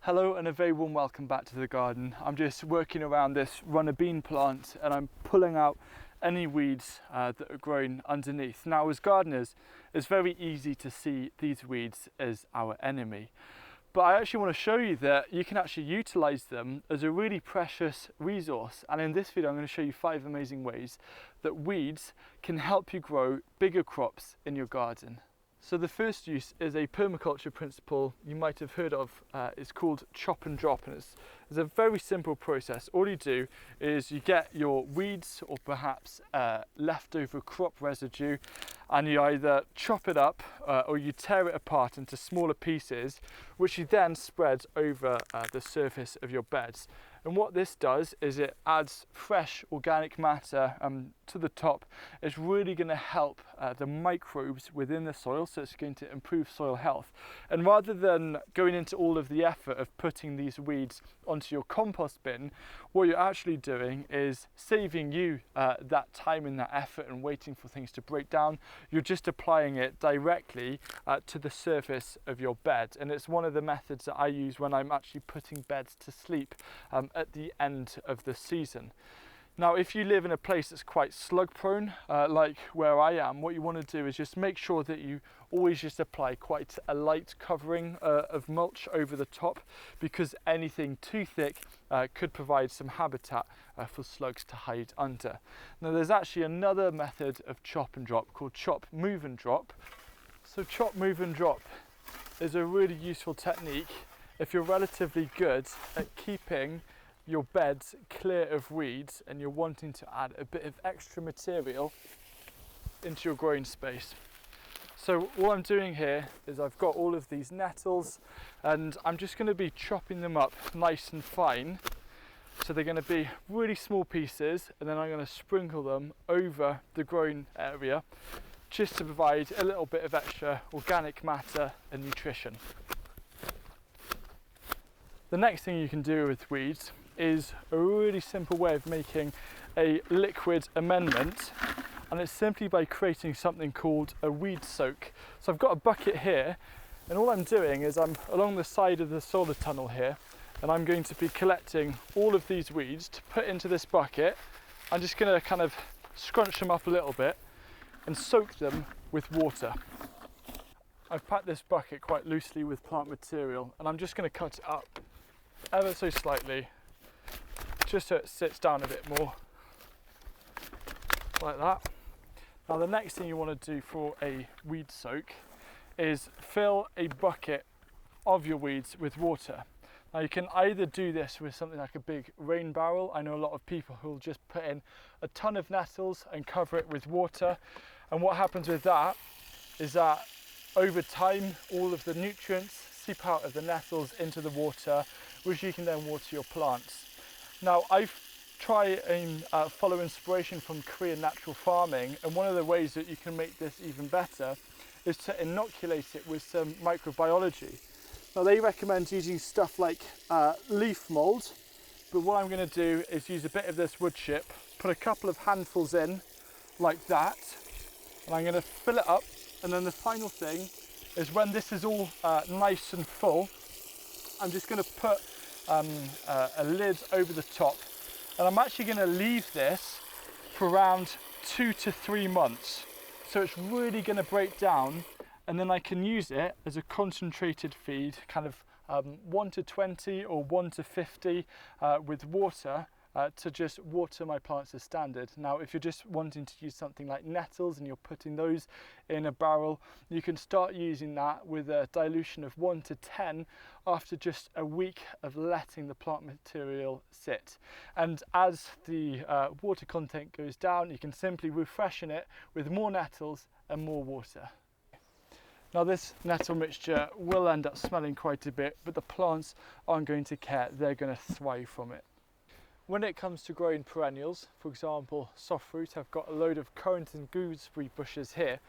Hello and a very warm welcome back to the garden. I'm just working around this runner bean plant and I'm pulling out any weeds that are growing underneath. Now, as gardeners, it's very easy to see these weeds as our enemy. But I actually want to show you that you can actually utilize them as a really precious resource. And in this video, I'm going to show you 5 amazing ways that weeds can help you grow bigger crops in your garden. So the first use is a permaculture principle you might have heard of. It's called chop and drop, and it's a very simple process. All you do is you get your weeds or perhaps leftover crop residue, and you either chop it up or you tear it apart into smaller pieces, which you then spread over the surface of your beds. And what this does is it adds fresh organic matter to the top. It's really going to help the microbes within the soil, so it's going to improve soil health. And rather than going into all of the effort of putting these weeds onto your compost bin, what you're actually doing is saving you that time and that effort and waiting for things to break down. You're just applying it directly to the surface of your bed. And it's one of the methods that I use when I'm actually putting beds to sleep at the end of the season. Now, if you live in a place that's quite slug prone, like where I am, what you want to do is just make sure that you always just apply quite a light covering of mulch over the top, because anything too thick could provide some habitat for slugs to hide under. Now, there's actually another method of chop and drop called chop, move and drop. So chop, move and drop is a really useful technique if you're relatively good at keeping your beds clear of weeds and you're wanting to add a bit of extra material into your growing space. So what I'm doing here is I've got all of these nettles and I'm just going to be chopping them up nice and fine. So they're going to be really small pieces, and then I'm going to sprinkle them over the growing area just to provide a little bit of extra organic matter and nutrition. The next thing you can do with weeds is a really simple way of making a liquid amendment, and it's simply by creating something called a weed soak. So I've got a bucket here, and all I'm doing is I'm along the side of the solar tunnel here, and I'm going to be collecting all of these weeds to put into this bucket. I'm just going to kind of scrunch them up a little bit and soak them with water. I've packed this bucket quite loosely with plant material, and I'm just going to cut it up ever so slightly, just so it sits down a bit more, like that. Now, the next thing you want to do for a weed soak is fill a bucket of your weeds with water. Now, you can either do this with something like a big rain barrel. I know a lot of people who will just put in a ton of nettles and cover it with water, and what happens with that is that over time all of the nutrients seep out of the nettles into the water, which you can then water your plants. Now, I've tried and follow inspiration from Korean natural farming, and one of the ways that you can make this even better is to inoculate it with some microbiology. Now, they recommend using stuff like leaf mold, but what I'm going to do is use a bit of this wood chip, put a couple of handfuls in like that, and I'm going to fill it up. And then the final thing is, when this is all nice and full, I'm just going to put a lid over the top, and I'm actually going to leave this for around 2 to 3 months. So it's really going to break down, and then I can use it as a concentrated feed, kind of 1 to 20 or 1 to 50 with water, to just water my plants as standard. Now, if you're just wanting to use something like nettles and you're putting those in a barrel, you can start using that with a dilution of 1 to 10 after just a week of letting the plant material sit. And as the water content goes down, you can simply refreshen it with more nettles and more water. Now, this nettle mixture will end up smelling quite a bit, but the plants aren't going to care. They're going to thrive from it. When it comes to growing perennials, for example, soft fruit, I've got a load of currant and gooseberry bushes here.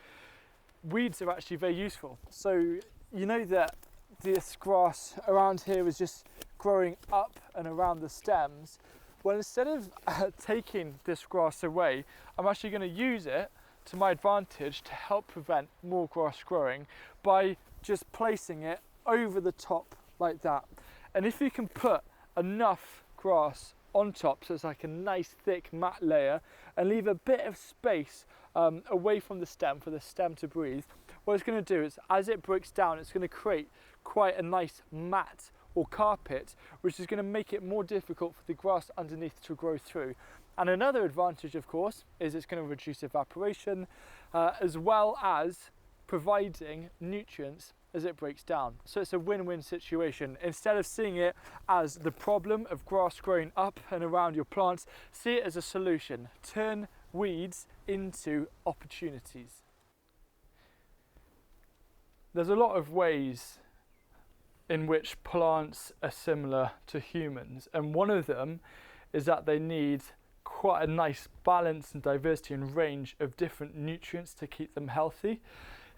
Weeds are actually very useful. So you know that this grass around here is just growing up and around the stems. Well, instead of taking this grass away, I'm actually going to use it to my advantage to help prevent more grass growing by just placing it over the top like that. And if you can put enough grass on top, so it's like a nice thick mat layer, and leave a bit of space away from the stem for the stem to breathe, what it's going to do is, as it breaks down, it's going to create quite a nice mat or carpet, which is going to make it more difficult for the grass underneath to grow through. And another advantage, of course, is it's going to reduce evaporation, as well as providing nutrients as it breaks down. So it's a win-win situation. Instead of seeing it as the problem of grass growing up and around your plants, see it as a solution. Turn weeds into opportunities. There's a lot of ways in which plants are similar to humans, and one of them is that they need quite a nice balance and diversity and range of different nutrients to keep them healthy.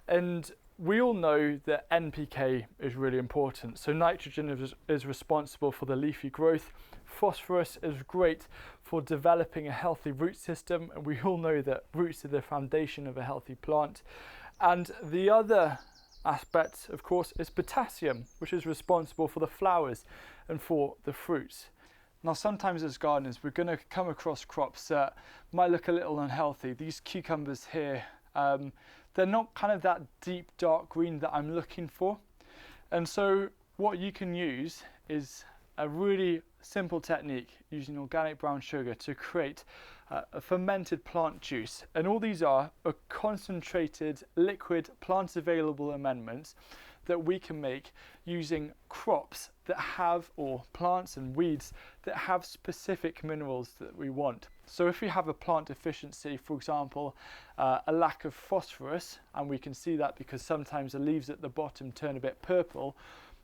And we all know that NPK is really important. So nitrogen is responsible for the leafy growth. Phosphorus is great for developing a healthy root system, and we all know that roots are the foundation of a healthy plant. And the other aspect, of course, is potassium, which is responsible for the flowers and for the fruits. Now, sometimes as gardeners, we're going to come across crops that might look a little unhealthy. These cucumbers here, they're not kind of that deep dark green that I'm looking for. And so what you can use is a really simple technique using organic brown sugar to create a fermented plant juice. And all these are concentrated liquid plant available amendments that we can make using crops that have, or plants and weeds that have specific minerals that we want. So if we have a plant deficiency, for example, a lack of phosphorus, and we can see that because sometimes the leaves at the bottom turn a bit purple,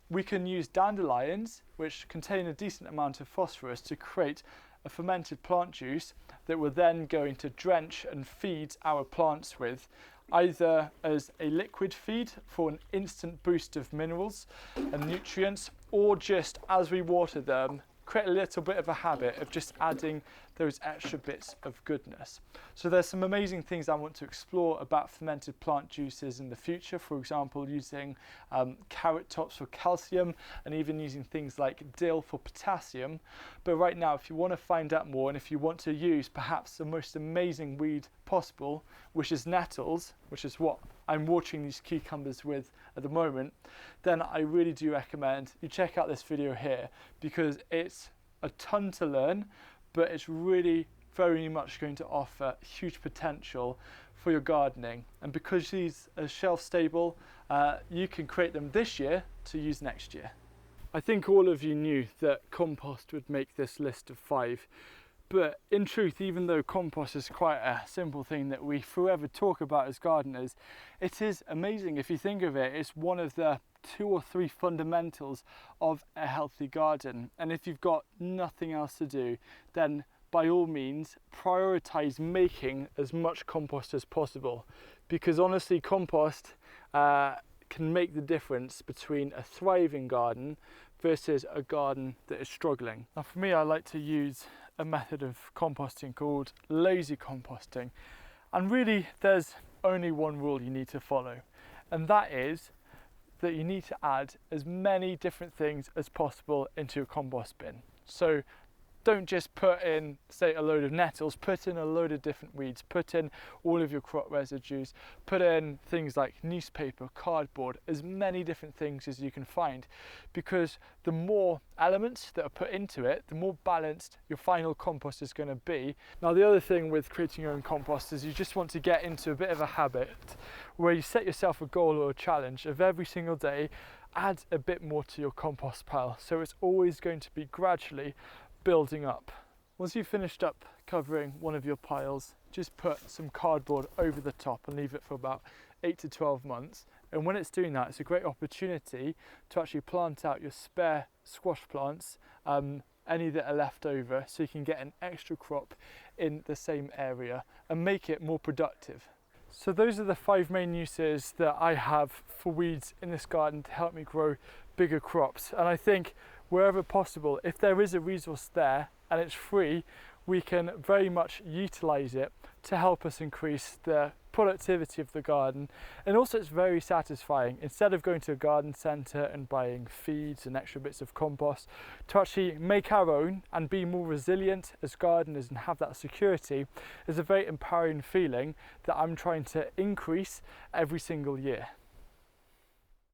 we can use dandelions, which contain a decent amount of phosphorus, to create a fermented plant juice that we're then going to drench and feed our plants with, either as a liquid feed for an instant boost of minerals and nutrients, or just as we water them, create a little bit of a habit of just adding those extra bits of goodness. So there's some amazing things I want to explore about fermented plant juices in the future, for example using carrot tops for calcium, and even using things like dill for potassium. But right now, if you want to find out more, and if you want to use perhaps the most amazing weed possible, which is nettles, which is what I'm watering these cucumbers with at the moment, then I really do recommend you check out this video here, because it's a ton to learn, but it's really very much going to offer huge potential for your gardening. And because these are shelf stable, you can create them this year to use next year. I think all of you knew that compost would make this list of 5. But in truth, even though compost is quite a simple thing that we forever talk about as gardeners, it is amazing. If you think of it, it's one of the 2 or 3 fundamentals of a healthy garden. And if you've got nothing else to do, then by all means, prioritize making as much compost as possible. Because honestly, compost can make the difference between a thriving garden versus a garden that is struggling. Now for me, I like to use a method of composting called lazy composting, and really there's only one rule you need to follow, and that is that you need to add as many different things as possible into your compost bin. So don't just put in, say, a load of nettles, put in a load of different weeds, put in all of your crop residues, put in things like newspaper, cardboard, as many different things as you can find, because the more elements that are put into it, the more balanced your final compost is going to be. Now the other thing with creating your own compost is you just want to get into a bit of a habit where you set yourself a goal or a challenge of every single day add a bit more to your compost pile, so it's always going to be gradually building up. Once you've finished up covering one of your piles, just put some cardboard over the top and leave it for about 8 to 12 months. And when it's doing that, it's a great opportunity to actually plant out your spare squash plants, any that are left over, so you can get an extra crop in the same area and make it more productive. So those are the 5 main uses that I have for weeds in this garden to help me grow bigger crops. And I think wherever possible, if there is a resource there and it's free, we can very much utilize it to help us increase the productivity of the garden. And also it's very satisfying, instead of going to a garden centre and buying feeds and extra bits of compost, to actually make our own and be more resilient as gardeners and have that security is a very empowering feeling that I'm trying to increase every single year.